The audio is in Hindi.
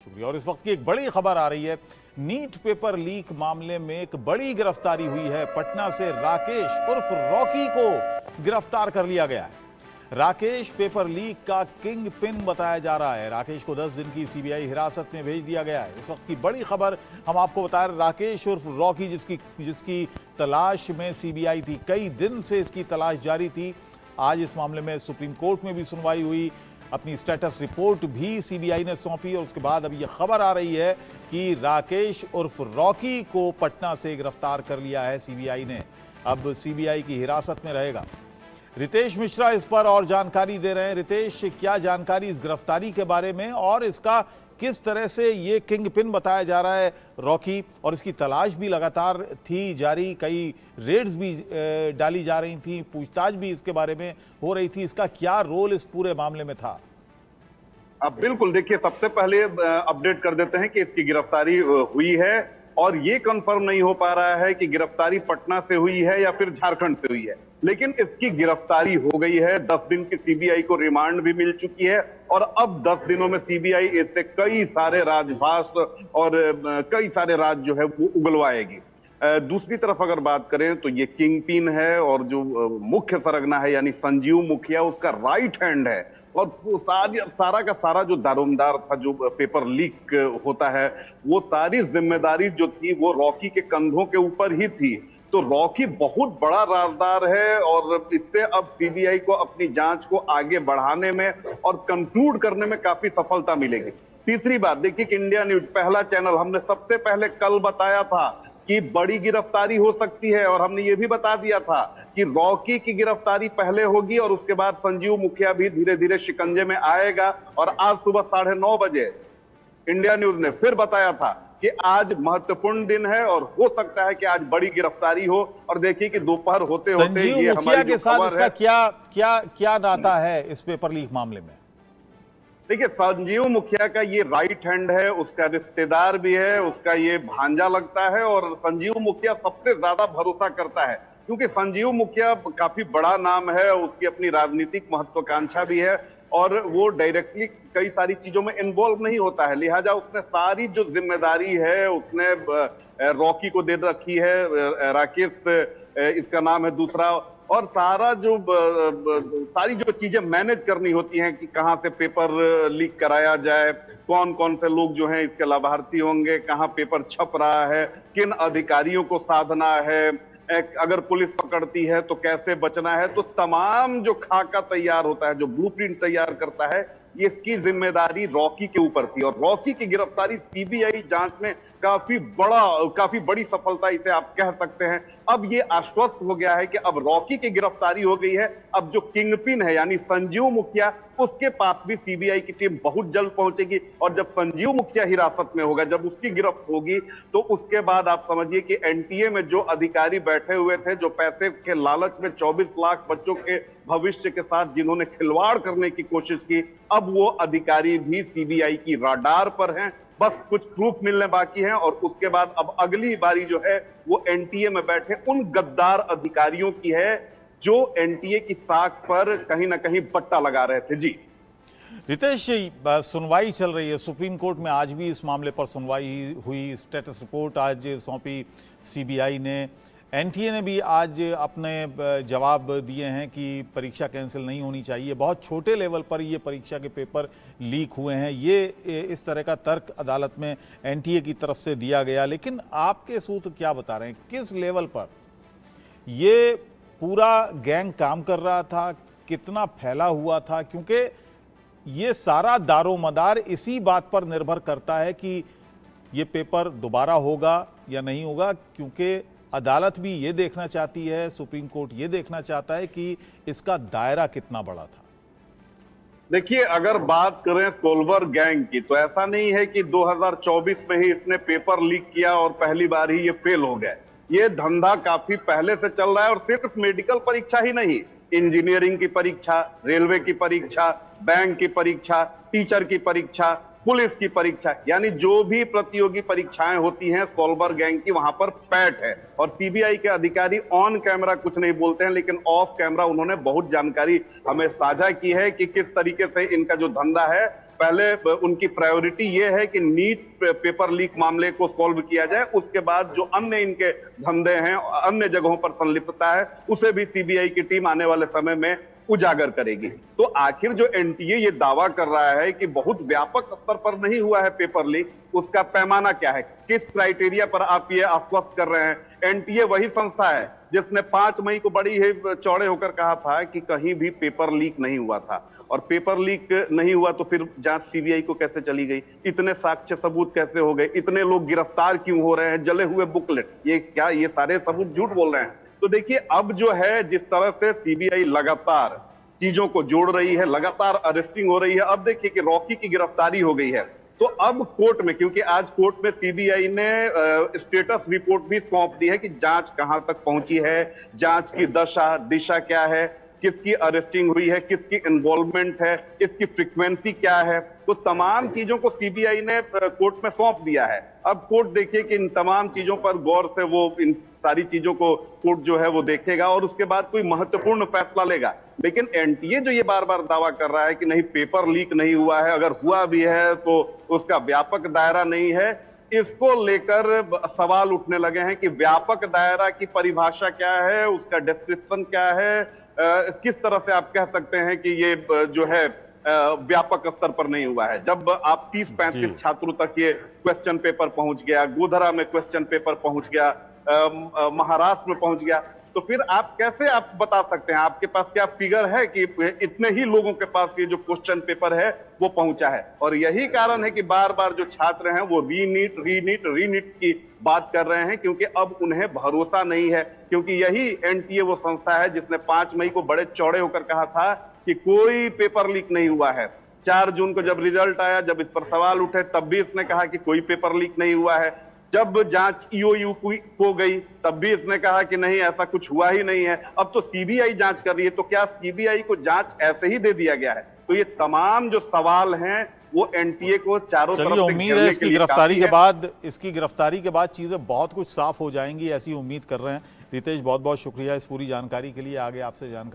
शुक्रिया। और इस वक्त की एक बड़ी खबर आ रही है, नीट पेपर लीक मामले में एक बड़ी गिरफ्तारी हुई है। पटना से राकेश उर्फ रॉकी को गिरफ्तार कर लिया गया है। राकेश पेपर लीक का किंग पिन बताया जा रहा है। राकेश को 10 दिन की सीबीआई हिरासत में भेज दिया गया है। इस वक्त की बड़ी खबर हम आपको बता रहे, राकेश उर्फ रॉकी जिसकी तलाश में सीबीआई थी, कई दिन से इसकी तलाश जारी थी। आज इस मामले में सुप्रीम कोर्ट में भी सुनवाई हुई, अपनी स्टेटस रिपोर्ट भी सीबीआई ने सौंपी और उसके बाद अब यह खबर आ रही है कि राकेश उर्फ रॉकी को पटना से गिरफ्तार कर लिया है सीबीआई ने। अब सीबीआई की हिरासत में रहेगा। रितेश मिश्रा इस पर और जानकारी दे रहे हैं। रितेश, क्या जानकारी इस गिरफ्तारी के बारे में और इसका किस तरह से ये किंग पिन बताया जा रहा है रॉकी, और इसकी तलाश भी लगातार थी जारी, कई रेड्स भी डाली जा रही थी, पूछताछ भी इसके बारे में हो रही थी। इसका क्या रोल इस पूरे मामले में था? अब बिल्कुल देखिए, सबसे पहले अपडेट कर देते हैं कि इसकी गिरफ्तारी हुई है और ये कंफर्म नहीं हो पा रहा है कि गिरफ्तारी पटना से हुई है या फिर झारखंड से हुई है, लेकिन इसकी गिरफ्तारी हो गई है। 10 दिन की सीबीआई को रिमांड भी मिल चुकी है और अब 10 दिनों में सीबीआई इससे कई सारे राजभाष और कई सारे राज जो है वो उगलवाएगी। दूसरी तरफ अगर बात करें तो ये किंग पिन है और जो मुख्य सरगना है यानी संजीव मुखिया उसका राइट हैंड है। और वो सारा का सारा जो दारोमदार था, जो पेपर लीक होता है, वो सारी जिम्मेदारी जो थी वो रॉकी के कंधों के ऊपर ही थी। तो रॉकी बहुत बड़ा राजदार है और इससे अब सीबीआई को अपनी जांच को आगे बढ़ाने में और कंक्लूड करने में काफी सफलता मिलेगी। तीसरी बात देखिए कि इंडिया न्यूज पहला चैनल, हमने सबसे पहले कल बताया था कि बड़ी गिरफ्तारी हो सकती है और हमने ये भी बता दिया था कि रॉकी की गिरफ्तारी पहले होगी और उसके बाद संजीव मुखिया भी धीरे धीरे शिकंजे में आएगा। और आज सुबह 9:30 बजे इंडिया न्यूज ने फिर बताया था कि आज महत्वपूर्ण दिन है और हो सकता है कि आज बड़ी गिरफ्तारी हो। और देखिए कि दोपहर होते होते ये मुखिया के साथ इसका क्या नाता है इस पेपर लीक मामले में? देखिए, संजीव मुखिया का ये राइट हैंड है, उसका रिश्तेदार भी है, उसका ये भांजा लगता है और संजीव मुखिया सबसे ज्यादा भरोसा करता है क्योंकि संजीव मुखिया काफी बड़ा नाम है, उसकी अपनी राजनीतिक महत्वाकांक्षा भी है और वो डायरेक्टली कई सारी चीजों में इन्वॉल्व नहीं होता है। लिहाजा उसने सारी जो जिम्मेदारी है उसने रॉकी को दे रखी है। राकेश इसका नाम है दूसरा, और सारी जो चीजें मैनेज करनी होती हैं कि कहां से पेपर लीक कराया जाए, कौन कौन से लोग जो हैं इसके लाभार्थी होंगे, कहां पेपर छप रहा है, किन अधिकारियों को साधना है, अगर पुलिस पकड़ती है तो कैसे बचना है, तो तमाम जो खाका तैयार होता है, जो ब्लूप्रिंट तैयार करता है, इसकी जिम्मेदारी रॉकी के ऊपर थी। और रॉकी की गिरफ्तारी सीबीआई जांच में काफी बड़ी सफलता इसे आप कह सकते हैं। अब ये आश्वस्त हो गया है कि अब रॉकी की गिरफ्तारी हो गई है। अब जो किंगपिन है यानी संजीव मुखिया, उसके पास भी सीबीआई की टीम बहुत जल्द पहुंचेगी और जब संजीव मुखिया हिरासत में होगा, जब उसकी गिरफ्त होगी, तो उसके बाद आप समझिए कि एनटीए में जो अधिकारी बैठे हुए थे, जो पैसे के लालच में 24 लाख बच्चों के भविष्य के साथ जिन्होंने खिलवाड़ करने की कोशिश की, अब वो अधिकारी भी सीबीआई की राडार पर हैं। बस कुछ प्रूफ मिलने बाकी हैं और उसके बाद अब अगली बारी जो है वो एनटीए में बैठे उन गद्दार अधिकारियों की है जो एनटीए की साख पर कहीं ना कहीं पट्टा लगा रहे थे। जी रितेश, सुनवाई चल रही है सुप्रीम कोर्ट में, आज भी इस मामले पर सुनवाई हुई, स्टेटस रिपोर्ट आज सौंपी सीबीआई ने। एनटीए ने भी आज अपने जवाब दिए हैं कि परीक्षा कैंसिल नहीं होनी चाहिए। बहुत छोटे लेवल पर ये परीक्षा के पेपर लीक हुए हैं, ये इस तरह का तर्क अदालत में एनटीए की तरफ से दिया गया। लेकिन आपके सूत्र क्या बता रहे हैं, किस लेवल पर ये पूरा गैंग काम कर रहा था, कितना फैला हुआ था? क्योंकि ये सारा दारोमदार इसी बात पर निर्भर करता है कि ये पेपर दोबारा होगा या नहीं होगा, क्योंकि अदालत भी ये देखना चाहती है, सुप्रीम कोर्ट ये देखना चाहता है कि इसका दायरा कितना बड़ा था। देखिए, अगर बात करें सोलवर गैंग की, तो ऐसा नहीं है कि 2024 में ही इसने पेपर लीक किया और पहली बार ही ये फेल हो गए। ये धंधा काफी पहले से चल रहा है और सिर्फ मेडिकल परीक्षा ही नहीं, इंजीनियरिंग की परीक्षा, रेलवे की परीक्षा, बैंक की परीक्षा, टीचर की परीक्षा, पुलिस की परीक्षा, यानी जो भी प्रतियोगी परीक्षाएं होती हैं सोलवर गैंग की, वहां पर पैठ है। और सीबीआई के अधिकारी ऑन कैमरा कुछ नहीं बोलते हैं, लेकिन ऑफ कैमरा उन्होंने बहुत जानकारी हमें साझा की है कि किस तरीके से इनका जो धंधा है पहले उनकी प्रायोरिटी ये है कि नीट पेपर लीक मामले को सॉल्व किया जाए, उसके बाद जो अन्य इनके धंधे हैं, अन्य जगहों पर संलिप्तता है, उसे भी सीबीआई की टीम आने वाले समय में उजागर करेगी। तो आखिर जो एनटीए ये दावा कर रहा है कि बहुत व्यापक स्तर पर नहीं हुआ है पेपर लीक, उसका पैमाना क्या है, किस क्राइटेरिया पर आप ये आश्वस्त कर रहे हैं? एनटीए वही संस्था है जिसने 5 मई को बड़ी ही चौड़े होकर कहा था कि कहीं भी पेपर लीक नहीं हुआ था, और पेपर लीक नहीं हुआ तो फिर जांच सीबीआई को कैसे चली गई? इतने साक्ष्य सबूत कैसे हो गए? इतने लोग गिरफ्तार क्यों हो रहे हैं? जले हुए बुकलेट, ये क्या ये सारे सबूत झूठ बोल रहे हैं? तो देखिए, अब जो है जिस तरह से सीबीआई लगातार चीजों को जोड़ रही है, लगातार अरेस्टिंग हो रही है, अब देखिए कि रॉकी की गिरफ्तारी हो गई है, तो अब कोर्ट में, क्योंकि आज कोर्ट में सीबीआई ने स्टेटस रिपोर्ट भी सौंप दी है कि जांच कहां तक पहुंची है, जांच की दिशा क्या है, किसकी अरेस्टिंग हुई है, किसकी इन्वॉल्वमेंट है, इसकी फ्रीक्वेंसी क्या है, तो तमाम चीजों को सीबीआई ने कोर्ट में सौंप दिया है। अब कोर्ट देखिए कि इन तमाम चीजों पर गौर से वो इन सारी चीजों को कोर्ट जो है वो देखेगा और उसके बाद कोई महत्वपूर्ण फैसला लेगा। लेकिन एनटीए जो ये बार बार दावा कर रहा है कि नहीं पेपर लीक नहीं हुआ है, अगर हुआ भी है तो उसका व्यापक दायरा नहीं है, इसको लेकर सवाल उठने लगे हैं कि व्यापक दायरा की परिभाषा क्या है, उसका डिस्क्रिप्शन क्या है, किस तरह से आप कह सकते हैं कि ये जो है व्यापक स्तर पर नहीं हुआ है। जब आप 30-35 छात्रों तक ये क्वेश्चन पेपर पहुंच गया, गोधरा में क्वेश्चन पेपर पहुंच गया, महाराष्ट्र में पहुंच गया, तो फिर आप कैसे आप बता सकते हैं, आपके पास क्या फिगर है कि इतने ही लोगों के पास ये जो क्वेश्चन पेपर है वो पहुंचा है? और यही कारण है कि बार बार जो छात्र हैं वो रीनीट की बात कर रहे हैं, क्योंकि अब उन्हें भरोसा नहीं है, क्योंकि यही एनटीए वो संस्था है जिसने 5 मई को बड़े चौड़े होकर कहा था कि कोई पेपर लीक नहीं हुआ है। 4 जून को जब रिजल्ट आया, जब इस पर सवाल उठे, तब भी इसने कहा कि कोई पेपर लीक नहीं हुआ है। जब जांच ईओयू को गई, तब भी इसने कहा कि नहीं, ऐसा कुछ हुआ ही नहीं है। अब तो सीबीआई जांच कर रही है, तो क्या सीबीआई को जांच ऐसे ही दे दिया गया है? तो ये तमाम जो सवाल हैं वो एनटीए को चारों तरफ से उम्मीद है इसकी गिरफ्तारी के बाद चीजें बहुत कुछ साफ हो जाएंगी, ऐसी उम्मीद कर रहे हैं। रितेश, बहुत बहुत शुक्रिया इस पूरी जानकारी के लिए। आगे आपसे जानकारी